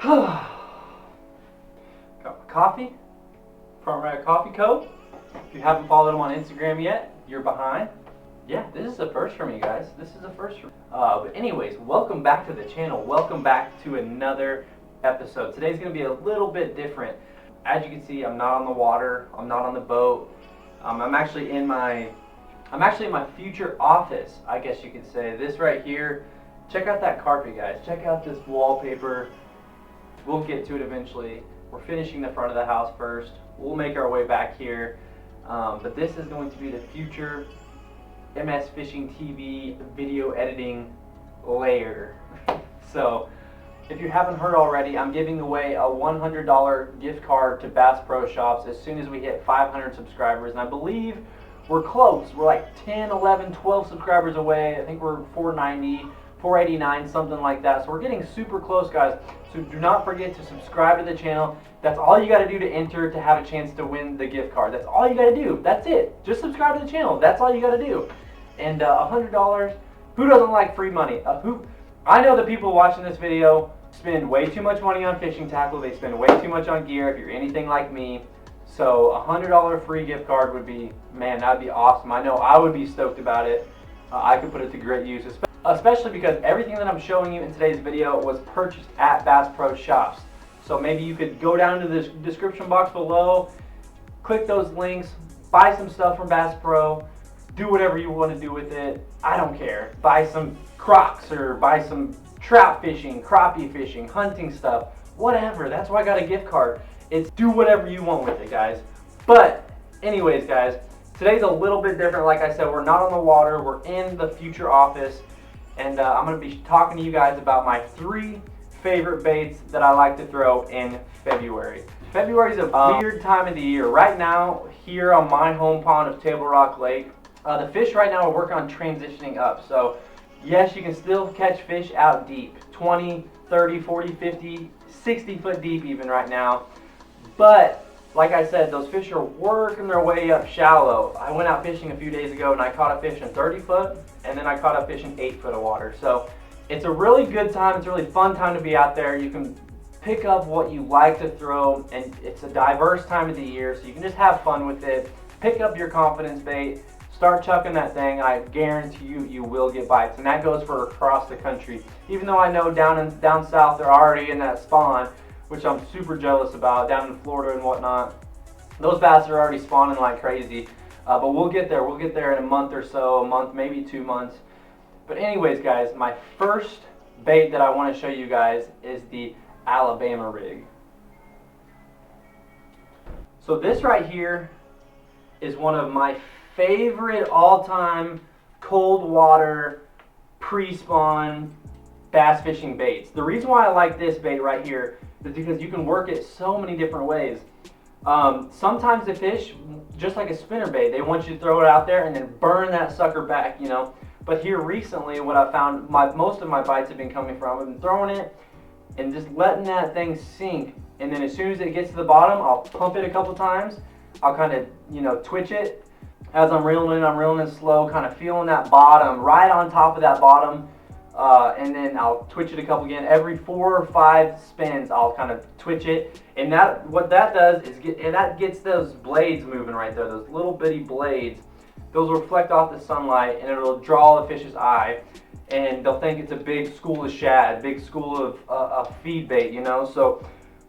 Got my coffee from Red Coffee Co. If you haven't followed them on Instagram yet, you're behind. Yeah, this is a first for me, guys. This is a first for me. But anyways, welcome back to the channel. Welcome back to another episode. Today's going to be a little bit different. As you can see, I'm not on the water. I'm not on the boat. I'm actually in my future office, I guess you could say. This right here. Check out that carpet, guys. Check out this wallpaper. We'll get to it eventually. We're finishing the front of the house first. We'll make our way back here. But this is going to be the future MS Fishing TV video editing layer. So, if you haven't heard already, I'm giving away a $100 gift card to Bass Pro Shops as soon as we hit 500 subscribers. And I believe we're close. We're like 10, 11, 12 subscribers away. I think we're 490, 489, something like that. So we're getting super close, guys. So do not forget to subscribe to the channel. That's all you got to do to enter to have a chance to win the gift card. That's all you got to do. That's it. Just subscribe to the channel. That's all you got to do. And $100, who doesn't like free money? I know the people watching this video spend way too much money on fishing tackle. They spend way too much on gear if you're anything like me. So a $100 free gift card would be, man, that'd be awesome. I know I would be stoked about it. I could put it to great use, especially because everything that I'm showing you in today's video was purchased at Bass Pro Shops. So maybe you could go down to the description box below, click those links, buy some stuff from Bass Pro, do whatever you want to do with it. I don't care. Buy some Crocs or buy some trout fishing, crappie fishing, hunting stuff, whatever. That's why I got a gift card. It's do whatever you want with it, guys. But anyways, guys, today's a little bit different. Like I said, we're not on the water. We're in the future office. And I'm going to be talking to you guys about my 3 favorite baits that I like to throw in February. February is a weird time of the year. Right now, here on my home pond of Table Rock Lake, the fish right now are working on transitioning up. So yes, you can still catch fish out deep, 20, 30, 40, 50, 60 foot deep even right now. But like I said, those fish are working their way up shallow. I went out fishing a few days ago and I caught a fish in 30 foot and then I caught a fish in 8 foot of water. So it's a really good time. It's a really fun time to be out there. You can pick up what you like to throw, and it's a diverse time of the year, so you can just have fun with it. Pick up your confidence bait, start chucking that thing. I guarantee you will get bites, and that goes for across the country. Even though I know down south they're already in that spawn, which I'm super jealous about, down in Florida and whatnot. Those bass are already spawning like crazy. But we'll get there. We'll get there in a month or so, a month, maybe 2 months. But anyways, guys, my first bait that I want to show you guys is the Alabama rig. So this right here is one of my favorite all-time cold water pre-spawn bass fishing baits. The reason why I like this bait right here is because you can work it so many different ways. Sometimes the fish, just like a spinner bait, they want you to throw it out there and then burn that sucker back, you know. But here recently, what I found, most of my bites have been coming from, I've been throwing it and just letting that thing sink. And then as soon as it gets to the bottom, I'll pump it a couple times. I'll kind of, you know, twitch it. As I'm reeling in slow, kind of feeling that bottom, right on top of that bottom. And then I'll twitch it a couple again. Every 4 or 5 spins, I'll kind of twitch it. And what that does is that gets those blades moving right there, those little bitty blades. Those will reflect off the sunlight and it'll draw the fish's eye. And they'll think it's a big school of shad, big school of a feed bait, you know. So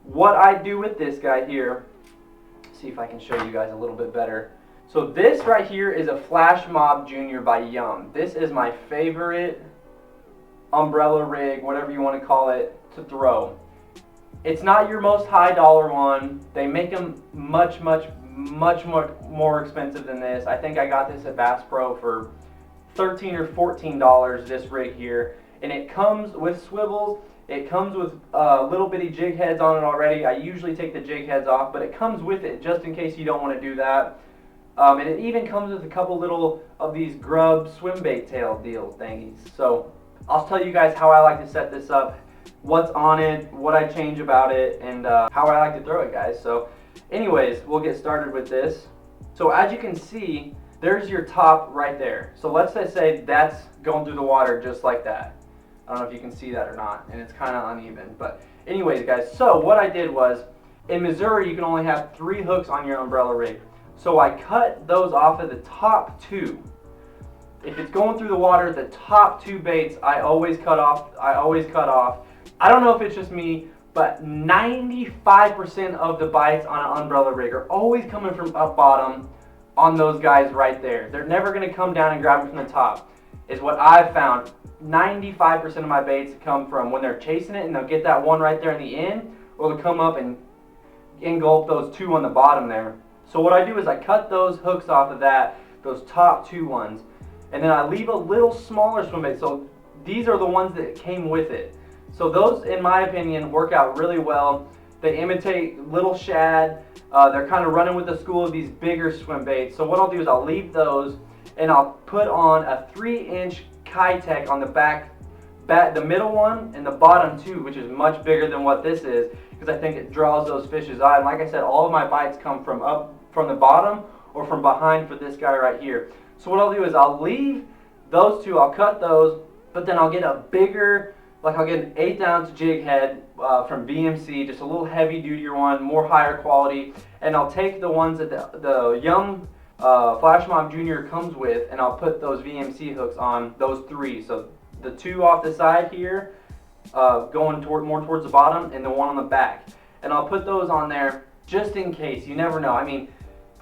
what I do with this guy here, see if I can show you guys a little bit better. So this right here is a Flash Mob Junior by Yum. This is my favorite umbrella rig, whatever you want to call it, to throw. It's not your most high dollar one. They make them much more expensive than this. I think I got this at Bass Pro for $13 or $14, this rig here. And it comes with swivels. It comes with little bitty jig heads on it already. I usually take the jig heads off, but it comes with it just in case you don't want to do that. And it even comes with a couple little of these grub swim bait tail deal thingies. So I'll tell you guys how I like to set this up, what's on it, what I change about it, and how I like to throw it, guys. So anyways, we'll get started with this. So as you can see, there's your top right there. So let's just say that's going through the water just like that. I don't know if you can see that or not, and it's kind of uneven. But anyways, guys, so what I did was, in Missouri, you can only have 3 hooks on your umbrella rig. So I cut those off of the top 2. If it's going through the water, the top 2 baits, I always cut off. I don't know if it's just me, but 95% of the bites on an umbrella rig are always coming from up bottom on those guys right there. They're never going to come down and grab them from the top, is what I've found. 95% of my baits come from when they're chasing it and they'll get that one right there in the end, or they'll come up and engulf those 2 on the bottom there. So what I do is I cut those hooks off of that, those top 2 ones, and then I leave a little smaller swim bait. So these are the ones that came with it. So those, in my opinion, work out really well. They imitate little shad. They're kind of running with the school of these bigger swim baits. So what I'll do is I'll leave those and I'll put on a 3-inch Kitech on the back, the middle one and the bottom 2, which is much bigger than what this is, because I think it draws those fish's eye. And like I said, all of my bites come from up from the bottom or from behind for this guy right here. So what I'll do is I'll leave those 2, I'll cut those, but then I'll get a bigger, like I'll get an 1/8 ounce jig head from BMC, just a little heavy duty one, more higher quality, and I'll take the ones that the Young Flash Mob Junior comes with, and I'll put those VMC hooks on those 3. So the 2 off the side here, going more towards the bottom, and the one on the back. And I'll put those on there just in case. You never know. I mean,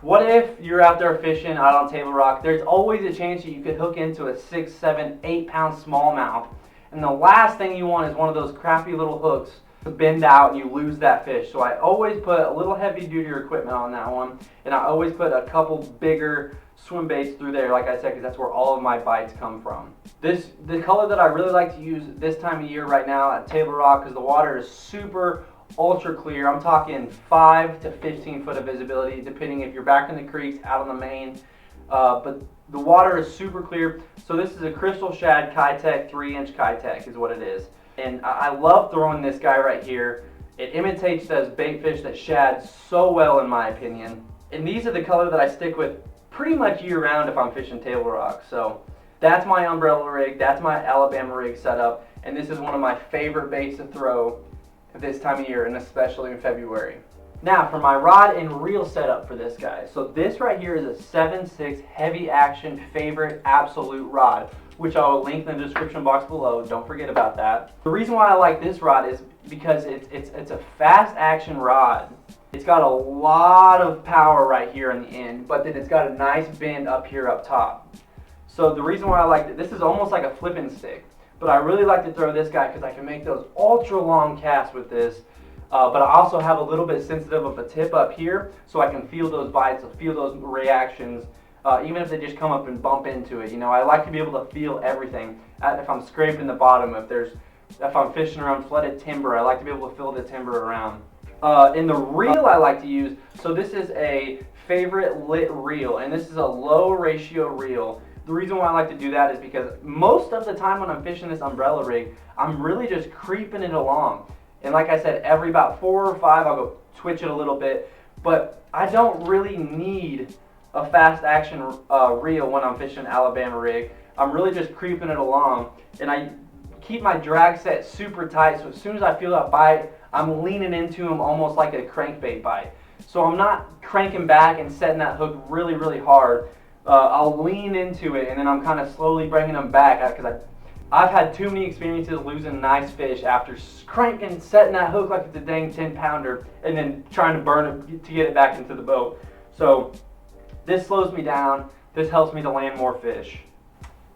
what if you're out there fishing out on Table Rock? There's always a chance that you could hook into a 6, 7, 8 pound smallmouth. And the last thing you want is one of those crappy little hooks to bend out and you lose that fish. So I always put a little heavy duty equipment on that one, and I always put a couple bigger swim baits through there, like I said, because that's where all of my bites come from. The color that I really like to use this time of year right now at Table Rock, because the water is super ultra clear. I'm talking 5 to 15 foot of visibility, depending if you're back in the creeks, out on the main. But the water is super clear. So this is a Crystal Shad Kitech, 3-inch Kitech is what it is. And I love throwing this guy right here. It imitates those bait fish that shad so well, in my opinion. And these are the color that I stick with pretty much year round if I'm fishing Table Rock. So that's my umbrella rig, that's my Alabama rig setup, and this is one of my favorite baits to throw at this time of year, and especially in February. Now for my rod and reel setup for this guy. So this right here is a 7/6 heavy action favorite absolute rod, which I will link in the description box below. Don't forget about that. The reason why I like this rod is because it's a fast action rod. It's got a lot of power right here in the end, but then it's got a nice bend up here up top. So the reason why I like it, this is almost like a flipping stick, but I really like to throw this guy because I can make those ultra long casts with this. But I also have a little bit sensitive of a tip up here, so I can feel those bites, feel those reactions, even if they just come up and bump into it. You know, I like to be able to feel everything. If I'm scraping the bottom, if I'm fishing around flooded timber, I like to be able to feel the timber around. In the reel I like to use, so this is a favorite lit reel, and this is a low ratio reel. The reason why I like to do that is because most of the time when I'm fishing this umbrella rig, I'm really just creeping it along. And like I said, every about 4 or 5, I'll go twitch it a little bit. But I don't really need a fast action reel when I'm fishing Alabama rig. I'm really just creeping it along. And I keep my drag set super tight, so as soon as I feel that bite, I'm leaning into him almost like a crankbait bite. So I'm not cranking back and setting that hook really, really hard. I'll lean into it, and then I'm kind of slowly bringing them back, because I've had too many experiences losing nice fish after cranking, setting that hook like it's a dang 10-pounder, and then trying to burn it to get it back into the boat. So this slows me down. This helps me to land more fish.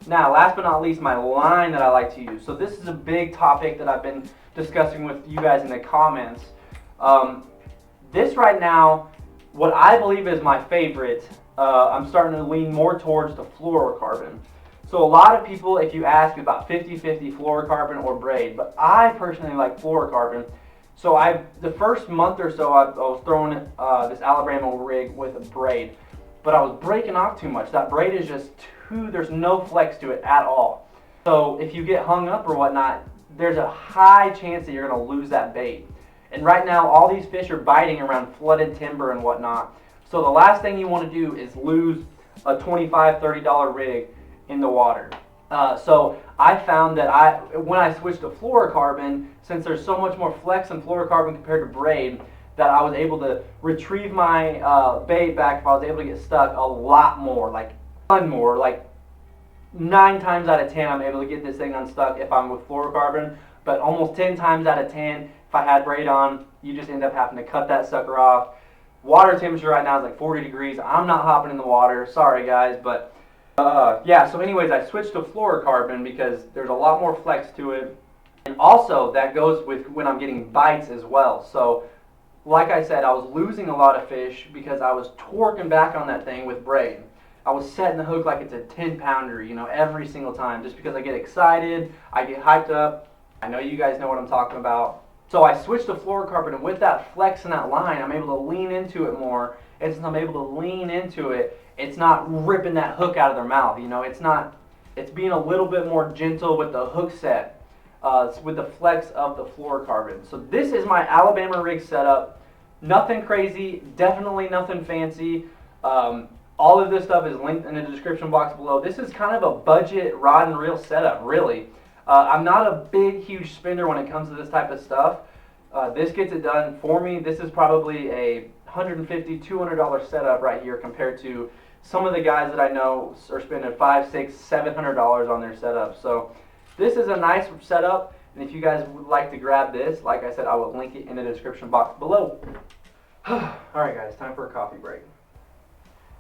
Now, last but not least, my line that I like to use. So this is a big topic that I've been discussing with you guys in the comments. This right now, what I believe is my favorite, I'm starting to lean more towards the fluorocarbon. So a lot of people, if you ask about 50-50 fluorocarbon or braid, but I personally like fluorocarbon. So the first month or so, I was throwing this Alabama rig with a braid, but I was breaking off too much. That braid is just there's no flex to it at all. So if you get hung up or whatnot, there's a high chance that you're going to lose that bait. And right now, all these fish are biting around flooded timber and whatnot. So the last thing you want to do is lose a $25, $30 rig in the water. So I found that when I switched to fluorocarbon, since there's so much more flex in fluorocarbon compared to braid, that I was able to retrieve my bait back if I was able to get stuck a lot more, like a ton more, like 9 times out of 10 I'm able to get this thing unstuck if I'm with fluorocarbon, but almost 10 times out of 10 if I had braid on, you just end up having to cut that sucker off. Water temperature right now is like 40 degrees. I'm not hopping in the water, sorry guys, but yeah, so anyways, I switched to fluorocarbon because there's a lot more flex to it. And also, that goes with when I'm getting bites as well. So, like I said, I was losing a lot of fish because I was torquing back on that thing with braid. I was setting the hook like it's a 10-pounder, you know, every single time, just because I get excited, I get hyped up. I know you guys know what I'm talking about. So I switched to fluorocarbon, and with that flex in that line, I'm able to lean into it more. And since I'm able to lean into it, it's not ripping that hook out of their mouth, you know, it's being a little bit more gentle with the hook set, with the flex of the fluorocarbon. So this is my Alabama rig setup. Nothing crazy, definitely nothing fancy. All of this stuff is linked in the description box below. This is kind of a budget rod and reel setup, really. I'm not a big, huge spender when it comes to this type of stuff. This gets it done for me. This is probably a $150, $200 setup right here compared to some of the guys that I know are spending $500, $600, $700 on their setup. So this is a nice setup, and if you guys would like to grab this, like I said, I will link it in the description box below. Alright guys, time for a coffee break.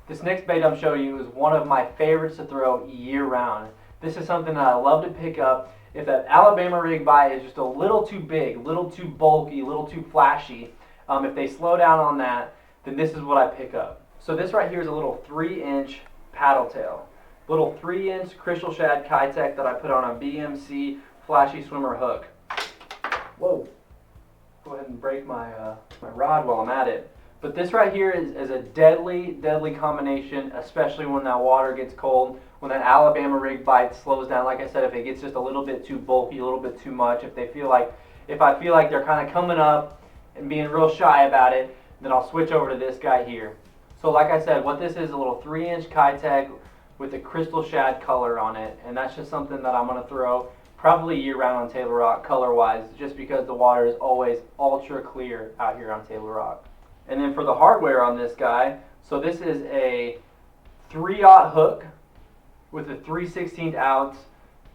This next bait I'm showing you is one of my favorites to throw year round. This is something that I love to pick up if that Alabama rig bite is just a little too big, a little too bulky, a little too flashy. If they slow down on that, then this is what I pick up. So this right here is a little 3-inch paddle tail. Little 3-inch crystal shad Kitech that I put on a BMC flashy swimmer hook. Whoa. Go ahead and break my rod while I'm at it. But this right here is a deadly, deadly combination, especially when that water gets cold, when that Alabama rig bite slows down. Like I said, if it gets just a little bit too bulky, a little bit too much, if I feel like they're kind of coming up and being real shy about it, then I'll switch over to this guy here. So like I said, what this is a little 3-inch Kitech with a crystal shad color on it, and that's just something that I'm going to throw probably year round on Table Rock color wise, just because the water is always ultra clear out here on Table Rock. And then for the hardware on this guy, so this is a 3/0 hook with a 3/16 ounce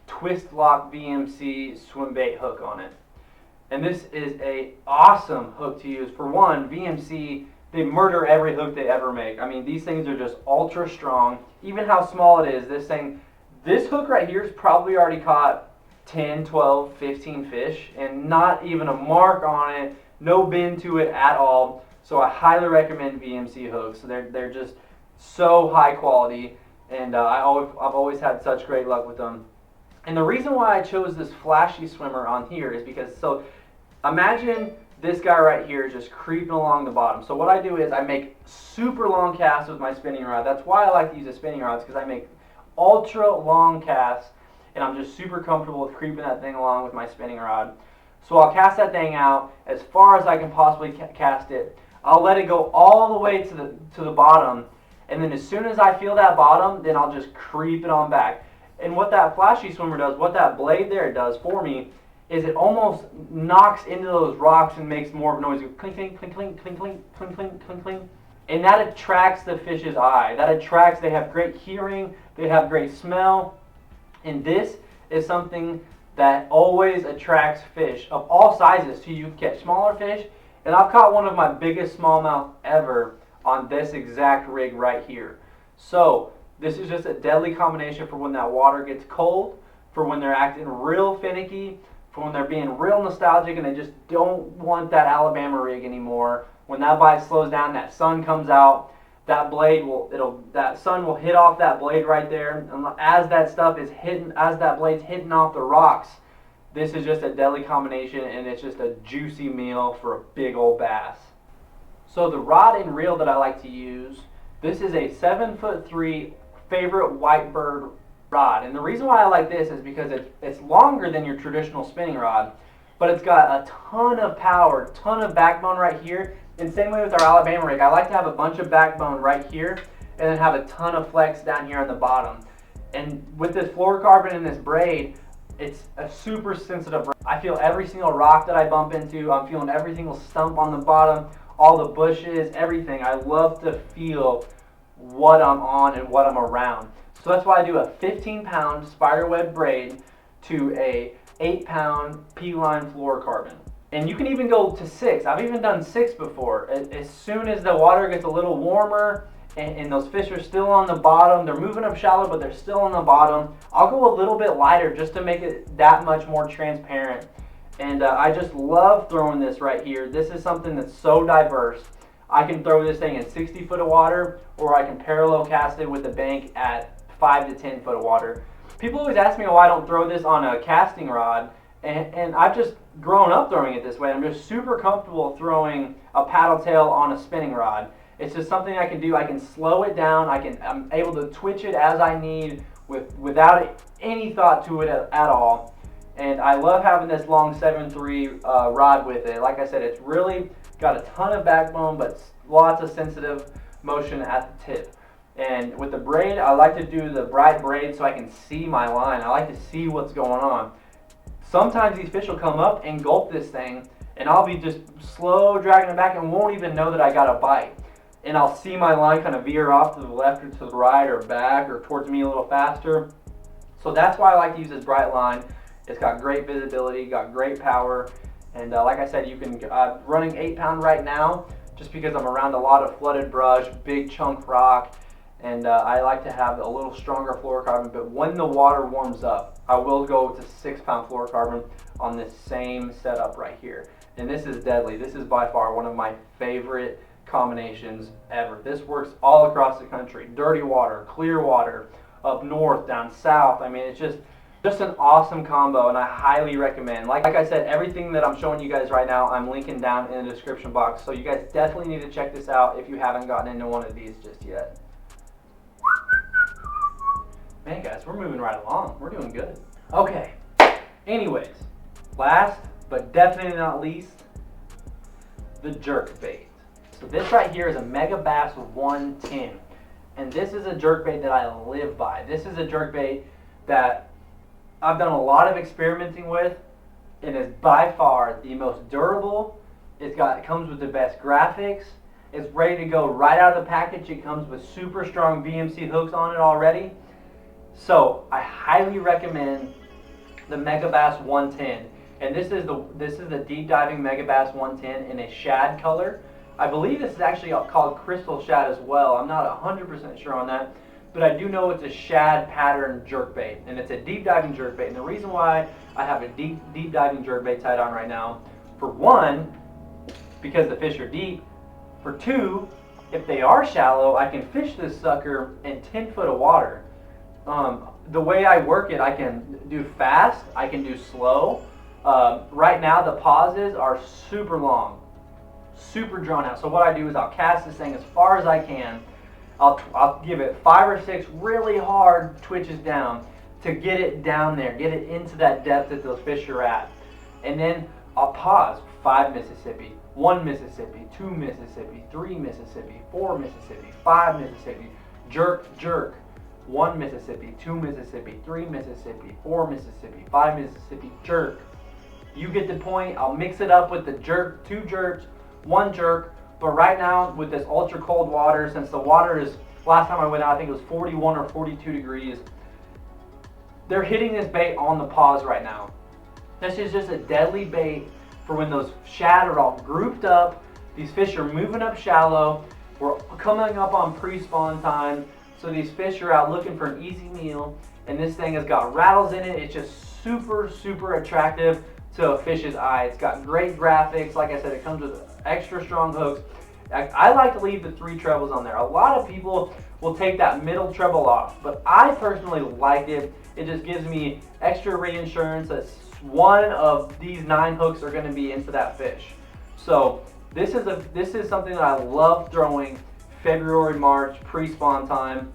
twist lock BMC swim bait hook on it. And this is a awesome hook to use. For one, VMC, they murder every hook they ever make. I mean, these things are just ultra strong. Even how small it is, this hook right here has probably already caught 10, 12, 15 fish, and not even a mark on it, no bend to it at all. So I highly recommend VMC hooks. They're just so high quality, and I've always had such great luck with them. And the reason why I chose this flashy swimmer on here is because, so imagine this guy right here just creeping along the bottom. So what I do is I make super long casts with my spinning rod. That's why I like to use the spinning rods, because I make ultra long casts, and I'm just super comfortable with creeping that thing along with my spinning rod. So I'll cast that thing out as far as I can possibly cast it. I'll let it go all the way to the bottom, and then as soon as I feel that bottom, then I'll just creep it on back. And what that flashy swimmer does, what that blade there does for me, is it almost knocks into those rocks and makes more of a noise. Clink, clink, clink, clink, clink, clink, clink, clink, clink, clink. And that attracts the fish's eye. They have great hearing, they have great smell. And this is something that always attracts fish of all sizes. So you can catch smaller fish. And I've caught one of my biggest smallmouth ever on this exact rig right here. So this is just a deadly combination for when that water gets cold, for when they're acting real finicky, for when they're being real nostalgic and they just don't want that Alabama rig anymore. When that bite slows down, that sun comes out, that sun will hit off that blade right there. And as that blade's hitting off the rocks, this is just a deadly combination, and it's just a juicy meal for a big old bass. So the rod and reel that I like to use, this is a 7'3" favorite whitebird rod. And the reason why I like this is because it's longer than your traditional spinning rod, but it's got a ton of power, ton of backbone right here. And same way with our Alabama rig, I like to have a bunch of backbone right here and then have a ton of flex down here on the bottom. And with this fluorocarbon and this braid, it's a super sensitive braid. I feel every single rock that I bump into. I'm feeling every single stump on the bottom, all the bushes, everything. I love to feel what I'm on and what I'm around. So that's why I do a 15-pound spiderweb braid to a 8-pound P-line fluorocarbon. And you can even go to 6. I've even done 6 before. As soon as the water gets a little warmer and those fish are still on the bottom, they're moving up shallow, but they're still on the bottom, I'll go a little bit lighter just to make it that much more transparent. And I just love throwing this right here. This is something that's so diverse. I can throw this thing in 60 foot of water, or I can parallel cast it with a bank at 5 to 10 foot of water. People always ask me why I don't throw this on a casting rod, and I've just grown up throwing it this way. I'm just super comfortable throwing a paddle tail on a spinning rod. It's just something I can do. I can slow it down. I'm able to twitch it as I need without any thought to it at all. And I love having this long 7.3 rod with it. Like I said, it's really got a ton of backbone, but lots of sensitive motion at the tip. And with the braid, I like to do the bright braid so I can see my line. I like to see what's going on. Sometimes these fish will come up and gulp this thing, and I'll be just slow dragging it back and won't even know that I got a bite. And I'll see my line kind of veer off to the left or to the right or back or towards me a little faster. So that's why I like to use this bright line. It's got great visibility, got great power, and like I said, you can running 8-pound right now just because I'm around a lot of flooded brush, big chunk rock, and I like to have a little stronger fluorocarbon. But when the water warms up, I will go to 6-pound fluorocarbon on this same setup right here. And this is deadly. This is by far one of my favorite combinations ever. This works all across the country. Dirty water, clear water, up north, down south. I mean, it's just an awesome combo, and I highly recommend. Like I said, everything that I'm showing you guys right now, I'm linking down in the description box. So you guys definitely need to check this out if you haven't gotten into one of these just yet. Man, guys, we're moving right along. We're doing good. Okay. Anyways, last but definitely not least, the jerk bait. So this right here is a Mega Bass 110, and this is a jerk bait that I live by. This is a jerk bait that I've done a lot of experimenting with, and is by far the most durable. It comes with the best graphics. It's ready to go right out of the package. It comes with super strong BMC hooks on it already. So I highly recommend the Mega Bass 110. And this is the deep diving Mega Bass 110 in a shad color. I believe this is actually called crystal shad as well. I'm not 100% sure on that, but I do know it's a shad pattern jerkbait, and it's a deep diving jerkbait. And the reason why I have a deep diving jerkbait tied on right now, for one, because the fish are deep. For two, if they are shallow, I can fish this sucker in 10 foot of water. The way I work it, I can do fast, I can do slow. Right now the pauses are super long, super drawn out. So what I do is I'll cast this thing as far as I can. I'll give it 5 or 6 really hard twitches down to get it down there, get it into that depth that those fish are at. And then I'll pause. 5 Mississippi, 1 Mississippi, 2 Mississippi, 3 Mississippi, 4 Mississippi, 5 Mississippi, jerk, jerk. 1 Mississippi, 2 Mississippi, 3 Mississippi, 4 Mississippi, 5 Mississippi, jerk. You get the point. I'll mix it up with the jerk, 2 jerks, 1 jerk. But right now, with this ultra cold water, since the water is, last time I went out, I think it was 41 or 42 degrees, they're hitting this bait on the pause right now. This is just a deadly bait for when those shad are all grouped up. These fish are moving up shallow. We're coming up on pre-spawn time. So these fish are out looking for an easy meal, and this thing has got rattles in it. It's just super, super attractive to a fish's eye. It's got great graphics. Like I said, it comes with extra strong hooks. I like to leave the 3 trebles on there. A lot of people will take that middle treble off, but I personally like it. It just gives me extra reinsurance that one of these 9 hooks are going to be into that fish. So this is something that I love throwing February, March, pre-spawn time.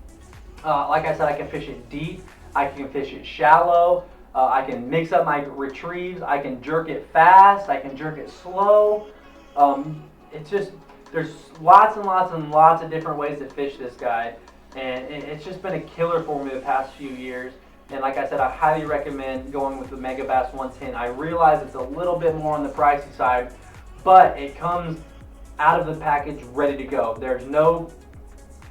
Like I said, I can fish it deep. I can fish it shallow. I can mix up my retrieves. I can jerk it fast. I can jerk it slow. It's just, there's lots and lots and lots of different ways to fish this guy. and it's just been a killer for me the past few years. And like I said, I highly recommend going with the Mega Bass 110. I realize it's a little bit more on the pricey side, but it comes out of the package ready to go.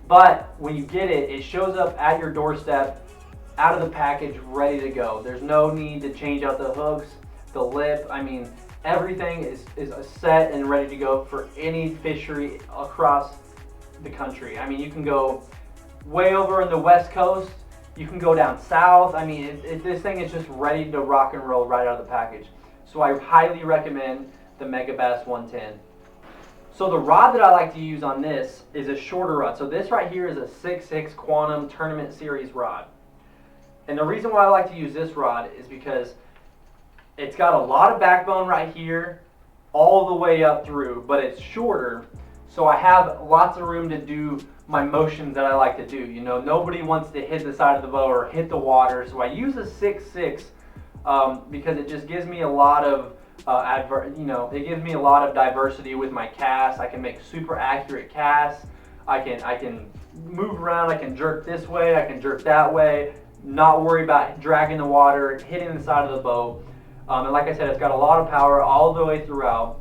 But when you get it, it shows up at your doorstep, out of the package, ready to go. There's no need to change out the hooks, the lip. I mean, everything is set and ready to go for any fishery across the country. I mean, you can go way over in the West Coast, you can go down south. I mean, this thing is just ready to rock and roll right out of the package. So I highly recommend the Mega Bass 110. So the rod that I like to use on this is a shorter rod. So this right here is a 6/6 Quantum Tournament Series rod. And the reason why I like to use this rod is because it's got a lot of backbone right here all the way up through, but it's shorter, so I have lots of room to do my motions that I like to do. You know, nobody wants to hit the side of the boat or hit the water, so I use a 6/6 because it just gives me a lot of it gives me a lot of diversity with my cast. I can make super accurate casts. I can move around. I can jerk this way. I can jerk that way. Not worry about dragging the water, hitting the side of the boat. And like I said, it's got a lot of power all the way throughout.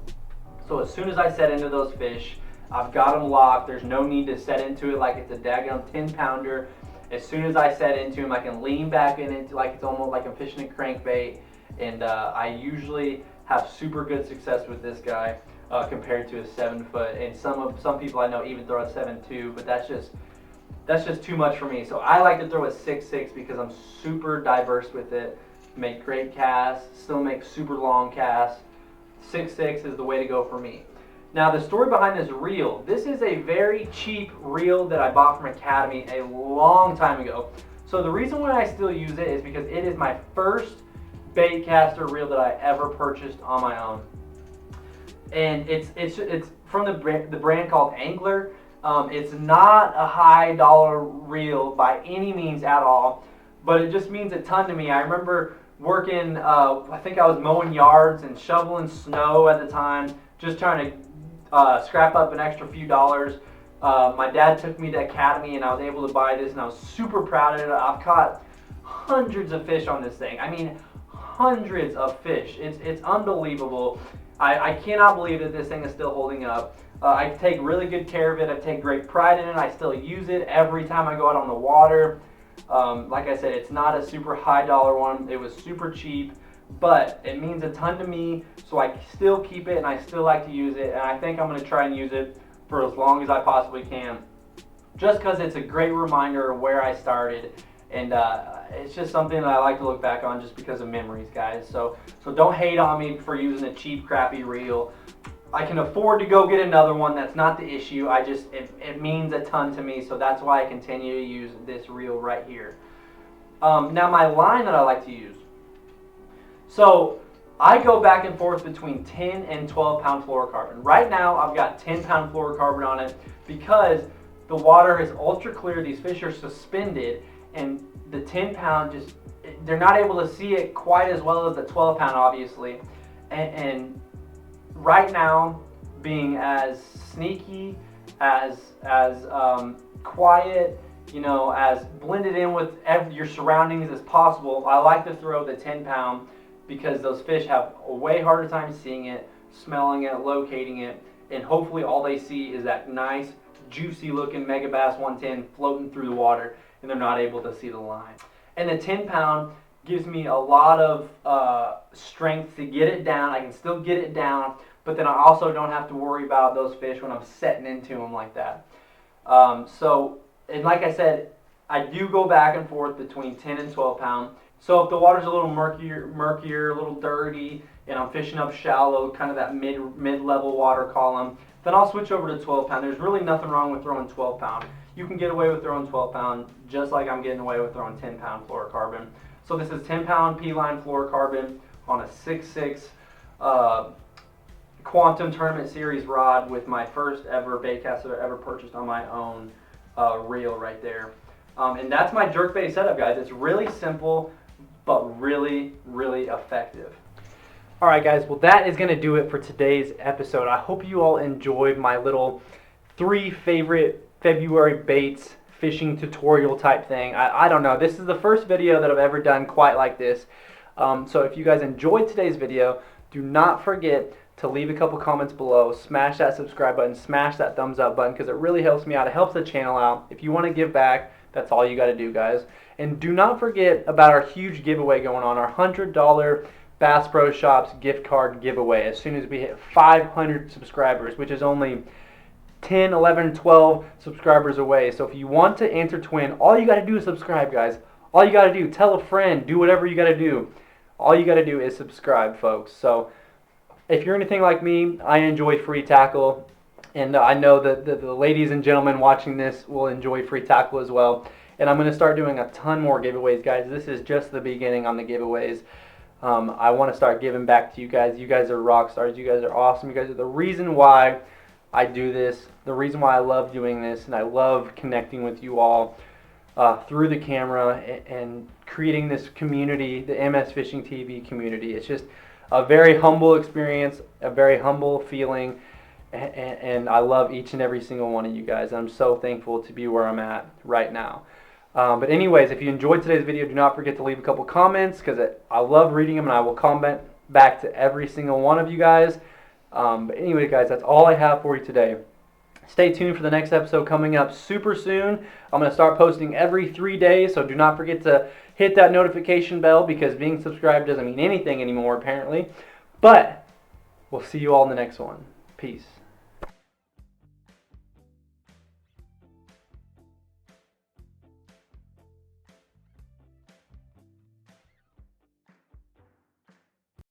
So as soon as I set into those fish, I've got them locked. There's no need to set into it like it's a daggone 10-pounder. As soon as I set into them, I can lean back in it like it's almost like I'm fishing a crankbait. And I usually have super good success with this guy compared to a 7-foot. And some people I know even throw a 7.2, but that's just too much for me. So I like to throw a 6/6 because I'm super diverse with it. Make great casts, still make super long casts. 6/6 is the way to go for me. Now the story behind this reel, this is a very cheap reel that I bought from Academy a long time ago. So the reason why I still use it is because it is my first bait caster reel that I ever purchased on my own. And it's from the brand called Angler. It's not a high dollar reel by any means at all, but it just means a ton to me. I remember working, I think I was mowing yards and shoveling snow at the time, just trying to scrap up an extra few dollars. My dad took me to Academy and I was able to buy this, and I was super proud of it. I've caught hundreds of fish on this thing. I mean, hundreds of fish. It's unbelievable. I cannot believe that this thing is still holding up. I take really good care of it. I take great pride in it. I still use it every time I go out on the water. Like I said, it's not a super high dollar one. It was super cheap, but it means a ton to me, so I still keep it and I still like to use it, and I think I'm going to try and use it for as long as I possibly can, just because it's a great reminder of where I started, and it's just something that I like to look back on just because of memories, guys. So don't hate on me for using a cheap, crappy reel. I can afford to go get another one. That's not the issue. It means a ton to me, so that's why I continue to use this reel right here. Now my line that I like to use. So I go back and forth between 10 and 12 pound fluorocarbon. Right now I've got 10 pound fluorocarbon on it because the water is ultra clear. These fish are suspended, and the 10 pound they're not able to see it quite as well as the 12 pound, obviously. And right now, being as sneaky, as quiet, as blended in with your surroundings as possible, I like to throw the 10 pound because those fish have a way harder time seeing it, smelling it, locating it, and hopefully all they see is that nice, juicy looking Mega Bass 110 floating through the water, and they're not able to see the line. And the 10 pound gives me a lot of strength to get it down. I can still get it down, but then I also don't have to worry about those fish when I'm setting into them like that. And like I said, I do go back and forth between 10 and 12 pound. So if the water's a little murkier, a little dirty, and I'm fishing up shallow, kind of that mid-level water column, then I'll switch over to 12 pound. There's really nothing wrong with throwing 12 pound. You can get away with throwing 12 pound just like I'm getting away with throwing 10 pound fluorocarbon. So this is 10 pound P-line fluorocarbon on a 6/6 Quantum Tournament Series rod with my first ever bait caster I ever purchased on my own reel right there. And that's my jerkbait setup, guys. It's really simple, but really, really effective. All right, guys. Well, that is going to do it for today's episode. I hope you all enjoyed my little 3 favorite February baits fishing tutorial type thing. I don't know. This is the first video that I've ever done quite like this. So if you guys enjoyed today's video, do not forget to leave a couple comments below, smash that subscribe button, smash that thumbs up button, because it really helps me out. It helps the channel out. If you want to give back, that's all you got to do, guys. And do not forget about our huge giveaway going on, our $100 Bass Pro Shops gift card giveaway as soon as we hit 500 subscribers, which is only 10, 11, 12 subscribers away. So if you want to enter to win, all you got to do is subscribe, guys. All you got to do, tell a friend, do whatever you got to do. All you got to do is subscribe, folks. So if you're anything like me, I enjoy free tackle, and I know that the ladies and gentlemen watching this will enjoy free tackle as well. And I'm going to start doing a ton more giveaways, guys. This is just the beginning on the giveaways. I want to start giving back to you guys. You guys are rock stars. You guys are awesome. You guys are the reason why I do this, the reason why I love doing this, and I love connecting with you all through the camera and creating this community, the MS Fishing TV community. It's just a very humble experience, a very humble feeling, and I love each and every single one of you guys. I'm so thankful to be where I'm at right now. But anyways, if you enjoyed today's video, do not forget to leave a couple comments, because I love reading them and I will comment back to every single one of you guys. But anyway, guys, that's all I have for you today. Stay tuned for the next episode coming up super soon. I'm going to start posting every 3 days, so do not forget to hit that notification bell, because being subscribed doesn't mean anything anymore, apparently. But we'll see you all in the next one. Peace.